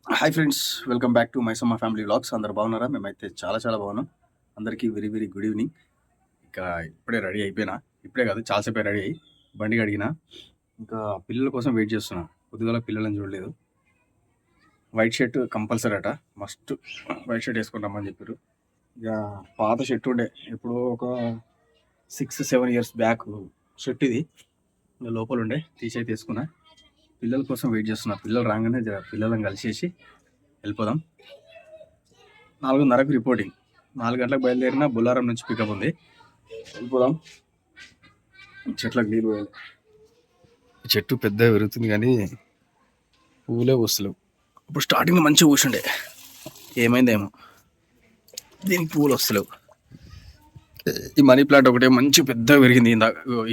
Hi friends, welcome back to Maisamma family vlogs. అందరు బాగున్నారా? మేమైతే చాలా చాలా బాగున్నాం. అందరికీ వెరీ వెరీ గుడ్ ఈవినింగ్. ఇంకా ఇప్పుడే రెడీ అయిపోయినా, ఇప్పుడే కాదు చాలాసేపే రెడీ అయ్యి బండి కడిగిన. ఇంకా పిల్లల కోసం వెయిట్ చేస్తున్నా. పొద్దుగాల పిల్లలని చూడలేదు. వైట్ షర్ట్ కంపల్సరీ అట, మస్ట్ వైట్ షర్ట్ వేసుకొని రమ్మని చెప్పారు. ఇక పాత షర్ట్ ఉండే, ఇప్పుడు ఒక 6-7 ఇయర్స్ బ్యాక్ షర్ట్ ఇది. ఇంకా లోపల ఉండే తీసి తీసుకున్నా. పిల్లల కోసం వెయిట్ చేస్తున్నా. పిల్లలు రాగానే పిల్లలను కలిసేసి వెళ్ళిపోదాం. 4:30కు రిపోర్టింగ్. 4 గంటలకు బయలుదేరిన బుల్లారం నుంచి పికప్ ఉంది. వెళ్ళిపోదాం. చెట్లకు నీళ్ళు పోయాలి. చెట్టు పెద్దగా పెరుగుతుంది కానీ పువ్వులే వస్తలేవు. ఇప్పుడు స్టార్టింగ్లో మంచిగా కూర్చుండే, ఏమైందేమో దీనికి పువ్వులు వస్తలేవు. ఈ మనీ ప్లాంట్ ఒకటే మంచి పెద్దగా పెరిగింది,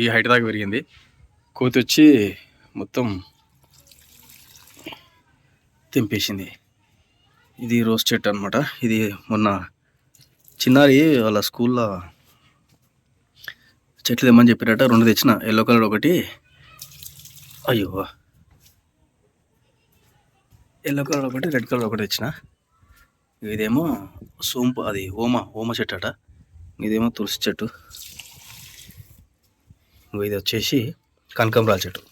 ఈ హైట్ దాకా పెరిగింది. కోతి వచ్చి మొత్తం తెంపేసింది. ఇది రోజ్ చెట్టు అనమాట. ఇది మొన్న చిన్నారి వాళ్ళ స్కూల్లో చెట్లు తెమ్మని చెప్పారట, 2 తెచ్చిన. ఎల్లో కలర్ ఒకటి, అయ్యో ఎల్లో కలర్ ఒకటి, రెడ్ కలర్ ఒకటి తెచ్చిన. ఇదేమో సోంపు, అది ఓమ చెట్టు అట. ఇదేమో తులసి చెట్టు. ఇది వచ్చేసి కనకాంబరాల చెట్టు.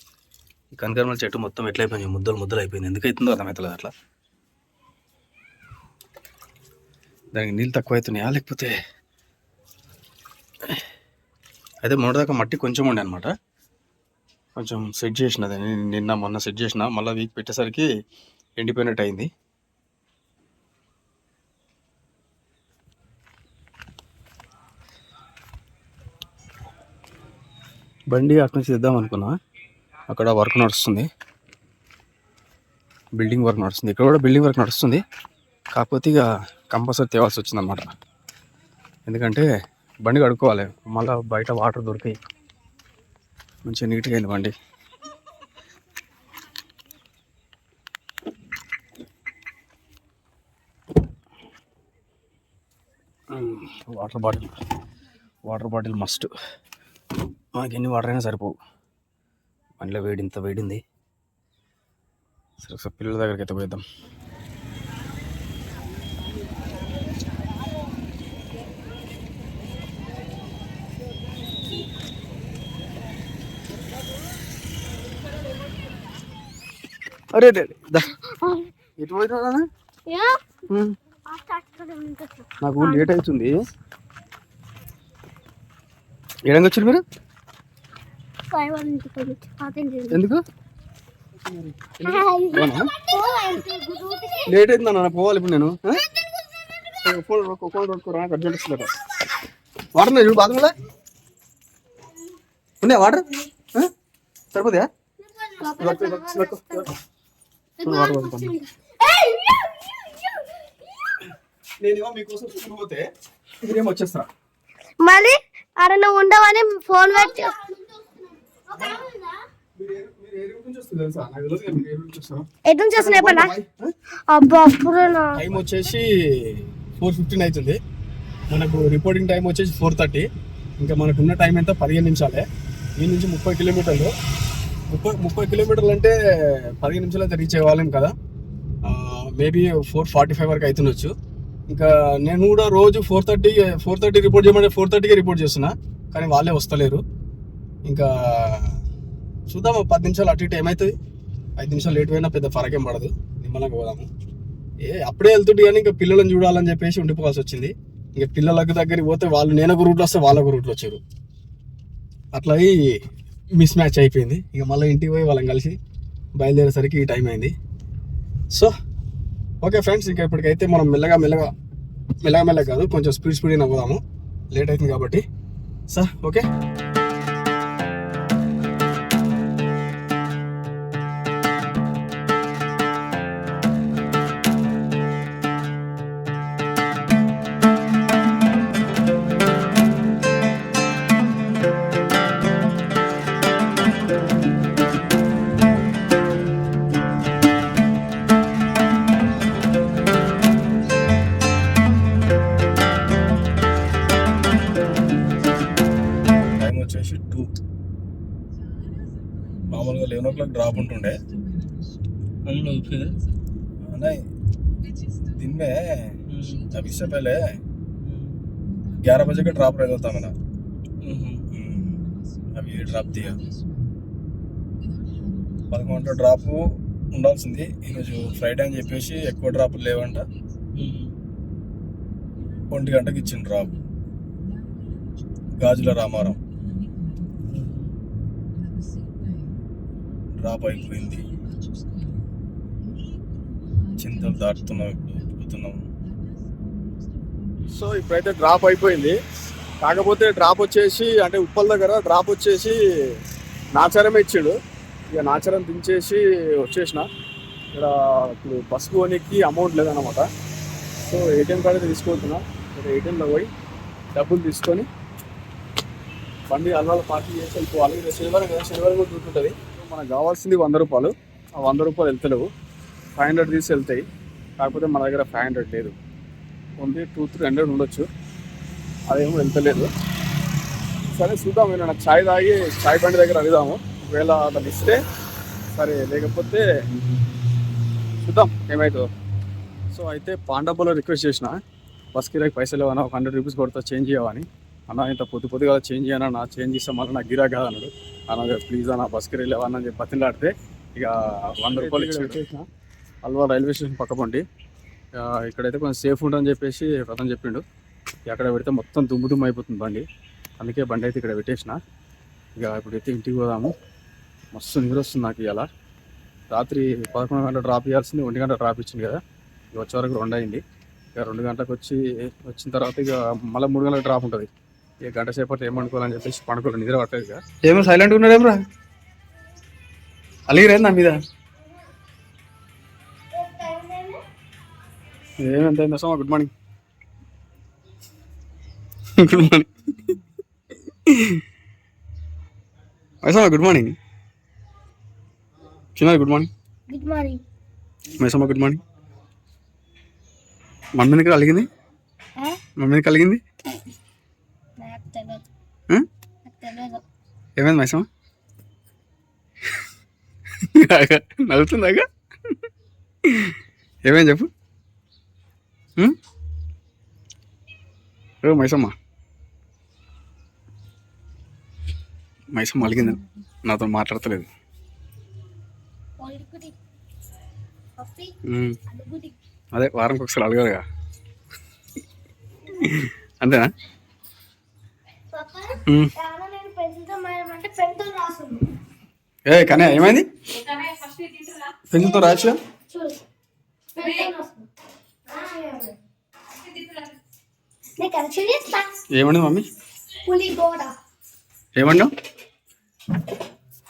ఈ కనకాంబరాల చెట్టు మొత్తం ఎట్లయిపోయింది, ముద్దలు అయిపోయింది. ఎందుకైతుందో అర్థమవుతలేదు. అట్లా దానికి నీళ్ళు తక్కువ అవుతున్నాయా లేకపోతే, అయితే మొన్నదాకా మట్టి కొంచెం ఉండే అనమాట. కొంచెం సెట్ చేసినది నిన్న మొన్న సెట్ చేసిన, మళ్ళీ వీక్ పెట్టేసరికి ఎండిపోయినట్టు అయింది. బండి అక్కడి నుంచి తెద్దాం అనుకున్నా, అక్కడ వర్క్ నడుస్తుంది, బిల్డింగ్ వర్క్ నడుస్తుంది. ఇక్కడ కూడా బిల్డింగ్ వర్క్ నడుస్తుంది. కాకపోతే ఇక కంపల్సరీ తేవాల్సి వచ్చింది అనమాట. ఎందుకంటే బండి కడుక్కోవాలి, మళ్ళీ బయట వాటర్ దొరికాయి. మంచిగా నీట్గా అయింది బండి. Water bottle must. మనకి ఎన్ని వాటర్ అయినా సరిపోవు, బండిలో ఇంత వేడింది. సరే పిల్లల దగ్గరికి అయితే పోయిద్దాం. అరే ఎటు పోయినా నాకు లేట్ అవుతుంది. ఏడంగా వచ్చారు మీరు? ఎందుకు లేట్ అయింది అన్న, పోవాలి ఇప్పుడు నేను. అర్జెంట్ వస్తుంది. వాటర్ ఉన్నాయి చూడు బాత్రూంలో, ఉన్నాయా వాటర్? సరిపోతాయా? నేనేమో మీకోసం పోతే మీరేమో వచ్చేస్తా. మళ్ళీ అరే నువ్వు ఉండవని ఫోన్ పెట్టి ఎటు నుంచి వస్తున్నాయి? అబ్బా టైం వచ్చేసి 4:15 అవుతుంది. మనకు రిపోర్టింగ్ టైం వచ్చేసి 4:30. ఇంకా మనకున్న టైం ఎంత 15 నిమిషాలే. ఈ నుంచి 30 కిలోమీటర్లు. 30 కిలోమీటర్లు అంటే 15 నిమిషాలు అయితే రీచ్ అవ్వాలేం కదా. మేబీ 4:45 వరకు అవుతుండొచ్చు. ఇంకా నేను కూడా రోజు 4:30 రిపోర్ట్ చేయమంటే 4:30కే రిపోర్ట్ చేస్తున్నా, కానీ వాళ్ళే వస్తలేరు. ఇంకా చూద్దాం, 10 నిమిషాలు అటు ఇటు ఏమవుతుంది. 5 నిమిషాలు లేట్ అయినా పెద్ద ఫరకేం పడదు. నిమ్మలంగా పోదాము. అప్పుడే వెళ్తుంటే కానీ ఇంకా పిల్లలను చూడాలని చెప్పేసి ఉండిపోవాల్సి వచ్చింది. ఇంకా పిల్లలకు దగ్గరికి పోతే వాళ్ళు నేనొక రూట్లో వస్తే వాళ్ళొక రూట్లో వచ్చారు. అట్లా మిస్ మ్యాచ్ అయిపోయింది. ఇక మళ్ళీ ఇంటికి పోయి వాళ్ళని కలిసి బయలుదేరేసరికి ఈ టైం అయింది. సో ఓకే ఫ్రెండ్స్, ఇంకా ఇప్పటికైతే మనం మెల్లగా కాదు, కొంచెం స్పీడ్ పోదాము. లేట్ అవుతుంది కాబట్టి. So okay. వచ్చేసి 2. మామూలుగా 11 o'clock డ్రాప్ ఉంటుండే. नहीं दिन में जब इससे पहले 11 बजे का ड्रॉप रहता था मेरा అవి డ్రాప్ दिया 11 డ్రాప్ ఉండాల్సింది ఈరోజు ఫ్రైడే అని చెప్పేసి ఎక్కువ డ్రాపులు లేవంట 1 గంటకి ఇచ్చిన డ్రాప్ గాజుల రామారం డ్రాప్ అయిపోయింది చింతలు దాటుతున్నాం ఇప్పుడు పోతున్నాం సో ఇప్పుడైతే డ్రాప్ అయిపోయింది కాకపోతే డ్రాప్ వచ్చేసి అంటే ఉప్పల్ దగ్గర డ్రాప్ వచ్చేసి నాచారమే ఇచ్చాడు ఇక నాచారం దించేసి వచ్చేసిన ఇక్కడ ఇప్పుడు బస్సు పోనీకి అమౌంట్ లేదన్నమాట సో ఏటీఎం కార్డు అయితే తీసుకుంటున్నా ఇక్కడ ఏటీఎంలో పోయి డబ్బులు తీసుకొని బండి అల్వాల పార్కింగ్ చేసి వెళ్ళిపోవాలి ఇది శనివారం కదా శనివారం కూడా చూస్తుంటుంది మనకు కావాల్సింది 100 రూపాయలు ఆ 100 రూపాయలు వెళ్తలేవు 500 తీసి వెళ్తాయి కాకపోతే మన దగ్గర 500 లేదు ఓన్లీ 200-300 ఉండొచ్చు అదేమో వెళ్తలేదు సరే చూద్దాం నేను ఛాయ్ తాగి ఛాయ్ బండి దగ్గర అడుగుదాము ఒకవేళ అతను ఇస్తే సరే లేకపోతే చూద్దాం ఏమవుతుందో సో అయితే పాండబ్బలో రిక్వెస్ట్ చేసిన బస్ కిరాకి పైసలు ఏమన్నా ఒక 100 రూపీస్ కొడతా చేంజ్ చేయవని అన్న ఇంత పొద్దుగా చేంజ్ చేయనా నా చేంజ్ చేస్తే మళ్ళీ నాకు గిరా కాదు అన్నాడు అన్న ప్లీజ్ అన్న బస్ కిరాయి లేవని చెప్పి బతిలాడితే ఇక 100 రూపాయలు ఇచ్చేసిన అల్వా రైల్వే స్టేషన్ పక్క పండి ఇక్కడైతే కొంచెం సేఫ్ ఉంటుందని చెప్పేసి అతను చెప్పిండు అక్కడ పెడితే మొత్తం దుమ్ము అయిపోతుంది బండి అందుకే బండి అయితే ఇక్కడ పెట్టేసిన ఇక ఇప్పుడైతే ఇంటికి పోదాము మస్తు నిద్ర వస్తుంది నాకు ఇవాళ రాత్రి 11 గంటల డ్రాప్ ఇవ్వాల్సింది 1 గంట డ్రాప్ ఇచ్చింది కదా ఇక వచ్చే వరకు 2 అయింది ఇక 2 గంటలకు వచ్చిన తర్వాత ఇక మళ్ళీ 3 గంటలకు డ్రాప్ ఉంటుంది ఇక గంట సేపటి ఏమనుకోవాలని చెప్పేసి పండుకోవాలి నిద్ర పట్టలేదు ఇక ఏమో సైలెంట్గా ఉన్నాడు ఏమరా అలిగిరేది నా మీద ఏమెంత అయిందా good morning good morning Maisamma good morning చిన్న good morning good morning Maisamma good morning మన మీద కలిగింది మన మీద కలిగింది ఏమైంది మైసమ్మ నవ్వుతుందాగా ఏమైంది చెప్పు మైసమ్మ మైసమ్మ అలిగింది నాతో మాట్లాడతలేదు అదే వారానికి ఒకసారి అడగాలిగా అంతేనా ఏ కానీ ఏమైంది పెన్సిల్తో రాయొచ్చుగా ఏమన్నా మమ్మీ ఏమన్నావు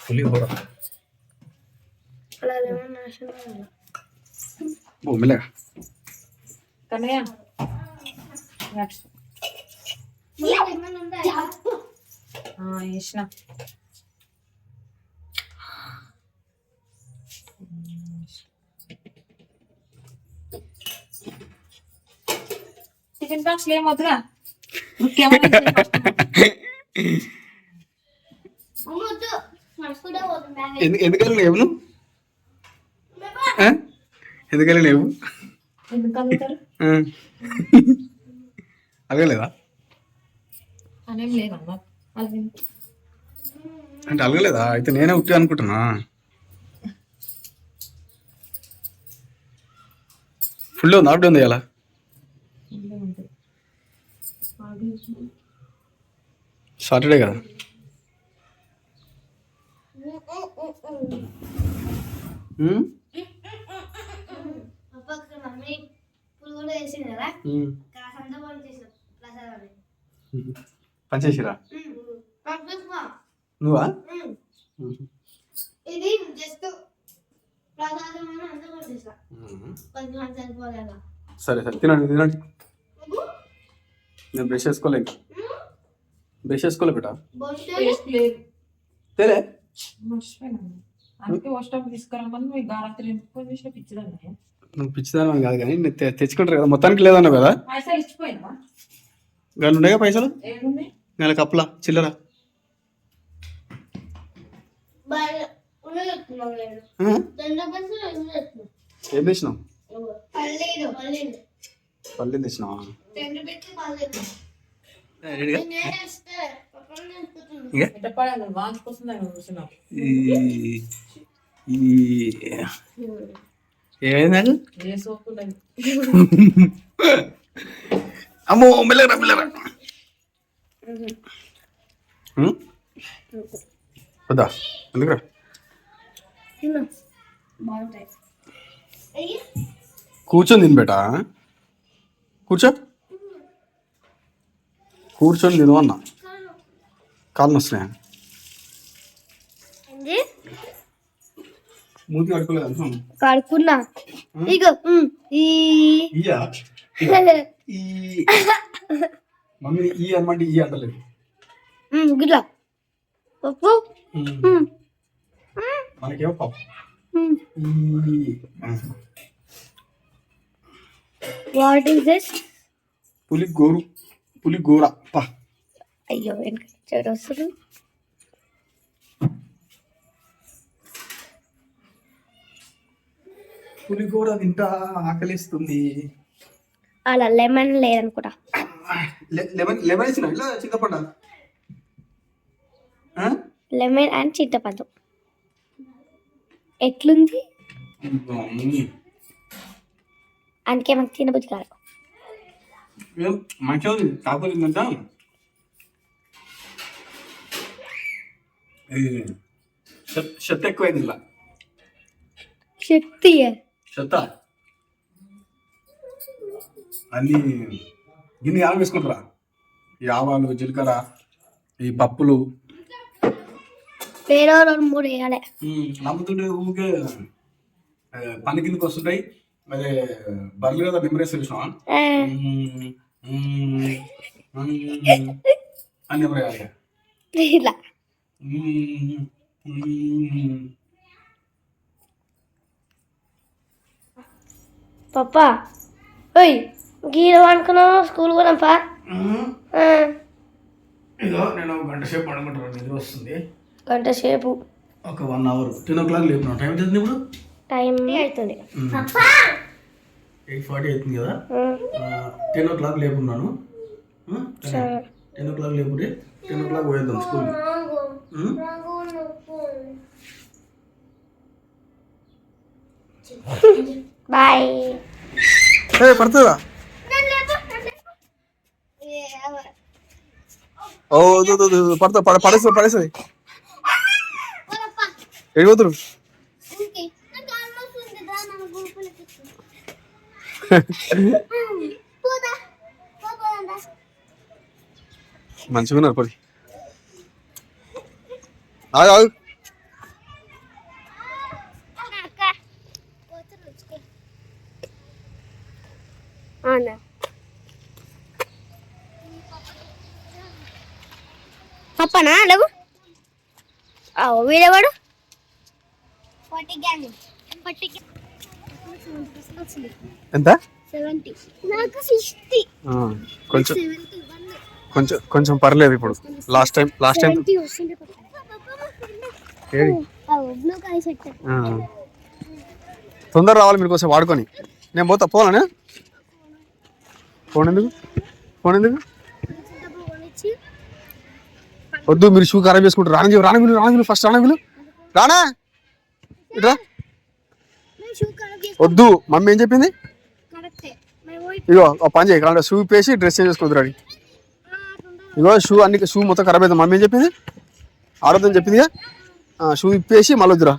పులిహోర మెల్లగా టిఫిన్ బాక్స్ ఏమవుతుందా ఎందుకని లేవు నువ్వు ఎందుకని లేవు ఎందుకు అడుగుతారు అలగలేదా అనేం లేదమ్మా అంటే అలగలేదా అయితే నేనే ఉట్టి అనుకుంటున్నా ఫుల్ ఉంది ఆవిడ ఉంది ఎలా సాటర్డే కదా పనిచేసిరా నువ్వా ఇది జస్ట్ సరే సరే తినండి తినండి నేను బ్రష్ చేసుకోలే ఇంకా బ్రష్ చేసుకోలే బేటా తెలే అందుకే వాష్టాప్ తీసుకురామని మీకు రాత్రి ఇన్ఫర్మేషన్ పిచ్చిదాన్ని నువ్వు పిచ్చిదాని కాదు కానీ నేను తెచ్చుకుంటారు కదా మొత్తానికి లేదన్నావు కదా పైసలు ఇచ్చిపోయినా గంట ఉన్నాయిగా పైసలు ఏముంది నెల కప్పలా చిల్లరా ఉండగట్టుకున్నాం ఏం తెచ్చినావు పల్లీలు తెచ్చినావా? ఏమైంది? అమ్మో మెల్లగరా మెల్లగరా. వద్దా ఎందుకురా? కూర్చొని తిని బేటా, కూర్చో, కూర్చొని తిను అన్న. కాళ్ళు వస్తున్నాయా? మూతి కడుకోలేదు కడుక్కున్నా. ఇగో ఇయ్యా మమ్మీ ఈ అనమాట ఈ అంటలేదు. గిట్లా పప్పు. మనకేమో పప్పు. What is this? పులిగోర. అయ్యో వెనక చెడు వస్తుంది. పులిగోర తింటా ఆకలిస్తుంది. అలా లెమన్ లేదనుకుంటా. లెమన్ లెమన్ ఇచ్చిన ఇలా చింతపండు. లెమన్ అండ్ చింతపండు ఎట్లుంది? అందుకే మాకు తినబుద్ధి కాదు. మంచిగా ఉంది. కాకపోతే ఏంటంటే చెత్త ఎక్కువైంది ఇలా. శక్తి చెత్త అన్ని గిన్నె ఆలు వేసుకుంటారా? ఈ ఆవాలు, జీలకర్ర, ఈ పప్పులు వేరే 2-3 వేయాలి. నమ్ముతుంటే ఊరికే పని కిందకి వస్తుంటాయి. మరి బర్రెలు కదా నిమ్మరేసి చూసినావా అని నిమ్మరేయాలి. ఇలా పప్పా ఓయ్ గీర అనుకున్నావు స్కూల్ కూడా పా. ఇదో నేను 1 గంట సేపు పడుకుంటాను. నిద్ర వస్తుంది. గంట సేపు ఒక 1 అవర్. 10 o'clock లేపున్నావు. టైం అవుతుంది ఇప్పుడు. టైం అవుతుంది 8:40 అవుతుంది కదా. 10 o'clock లేపున్నాను. 10 o'clock లేపుడే 10 o'clock పోయేద్దాం school. Bye. పడుతుందా? ఓ పడుతుంది పడేస్తుంది. ఎడిపోతురు? మంచిగా ఉన్నారు పడి. ఆగు పప్పనా లేవు. వీడేవాడు ఎంత? 70. నాకు 60. కొంచెం పర్లేదు ఇప్పుడు. లాస్ట్ టైం తొందర రావాలి మీరు కోసం వాడుకొని. నేను పోతా. పోవాలని ఫోన్ ఎందుకు వద్దు. మీరు షూ ఖరాబ్ చేసుకుంటారు. రానగిలు ఫస్ట్ రానా ఇట్రా. వద్దు. మమ్మీ ఏం చెప్పింది? ఇగో ఒక పని చేయి. షూ వేసి డ్రెస్ చేంజ్ చేసుకుంటారు అని. ఇగో షూ మొత్తం ఖరాబ్ అవుతుంది. మమ్మీ ఏం చెప్పింది? ఆడొద్దని చెప్పిందిగా. షూ ఇప్పేసి మళ్ళీ వద్దురా.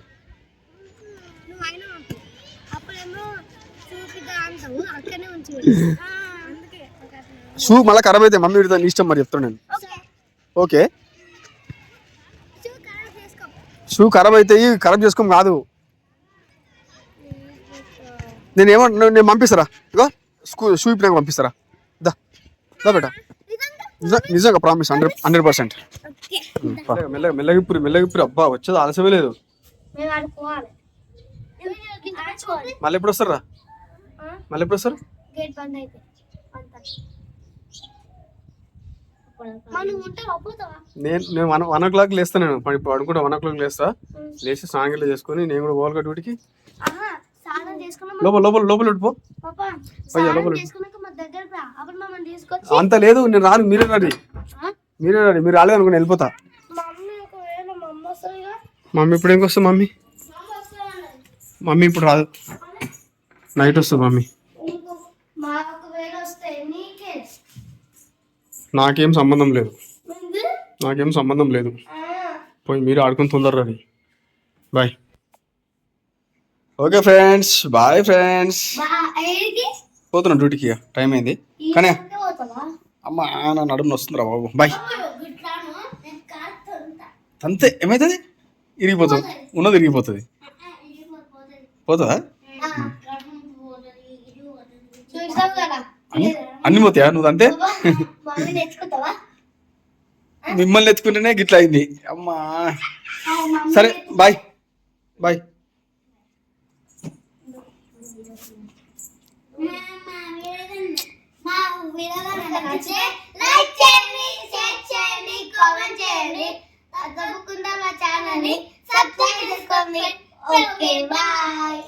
షూ మళ్ళీ ఖరాబ్ అయితే మమ్మీ విడతా. నీ ఇష్టం మరి చెప్తాను నేను. ఓకే షూ ఖరాబ్ అవుతాయి. ఖరాబ్ చేసుకోం కాదు. నేను పంపిస్తారా? ఇగో షూ ఇప్పుడు పంపిస్తారా? దా బేటా. నిజంగా ప్రామిస్ 100%. మెల్లగిప్పురు. అబ్బా వచ్చేది ఆలస్యమే లేదు. మళ్ళీ ఎప్పుడు వస్తారా? నేను 1 o'clock లేస్తా. నేను ఇప్పుడు అనుకుంటా 1 o'clock లేస్తా. లేచి స్నానం చేసుకుని నేను కూడా పోవాలి డ్యూటీకి. తీసుకున్నాం లోపల లోపల లోపల పో. పాపా అయ్యా, స్నానం లోపల. చేసుకున్నాక మా దగ్గరకు రా అప్పుడు మమ్మల్ని తీసుకొచ్చి అంత లేదు, నేను రాను, మీరే రండి. ఆ? మీరే రండి, మీరు రాలేదు అనుకుని వెళ్ళిపోతా. మమ్మీ ఒకవేళ మా అమ్మ వస్తుందిగా మమ్మీ ఇప్పుడు ఏం వస్తుంది? మమ్మీ మమ్మీ వస్తుంది మమ్మీ ఇప్పుడు రాదు, నైట్ వస్తుంది మమ్మీ. నీకు మా ఒకవేళ వస్తే నీకే నాకేం సంబంధం లేదు, ముందు నాకేం సంబంధం లేదు. పోయి మీరు ఆడుకుని తొందర రండి. Bye. Okay friends, bye friends. ఏడికి పోతున్నా డ్యూటీకి, ఇక టైం అయింది. కానీ పోతావా అమ్మ నా నడుము వస్తుందిరా బాబు. బాయ్. గుట్లాను నేను కాస్తుంటా అంతే, ఏమవుతుంది? ఇరిగిపోతుంది, ఉన్నది ఇరిగిపోతుంది. పోతుందా? చూసావు కదా అన్ని పోతాయా? నువ్వు అంతే. మమ్మీ నేర్చుకుంటావా మిమ్మల్ని ఎత్తుకుంటేనే గిట్లా అయింది అమ్మా. సరే బాయ్ బాయ్. మా వీడియో నచ్చితే లైక్ చేయండి, షేర్ చేయండి, కామెంట్ చేయండి. తప్పకుండా మా ఛానల్ ని సబ్స్క్రైబ్ చేసుకోండి. Okay bye.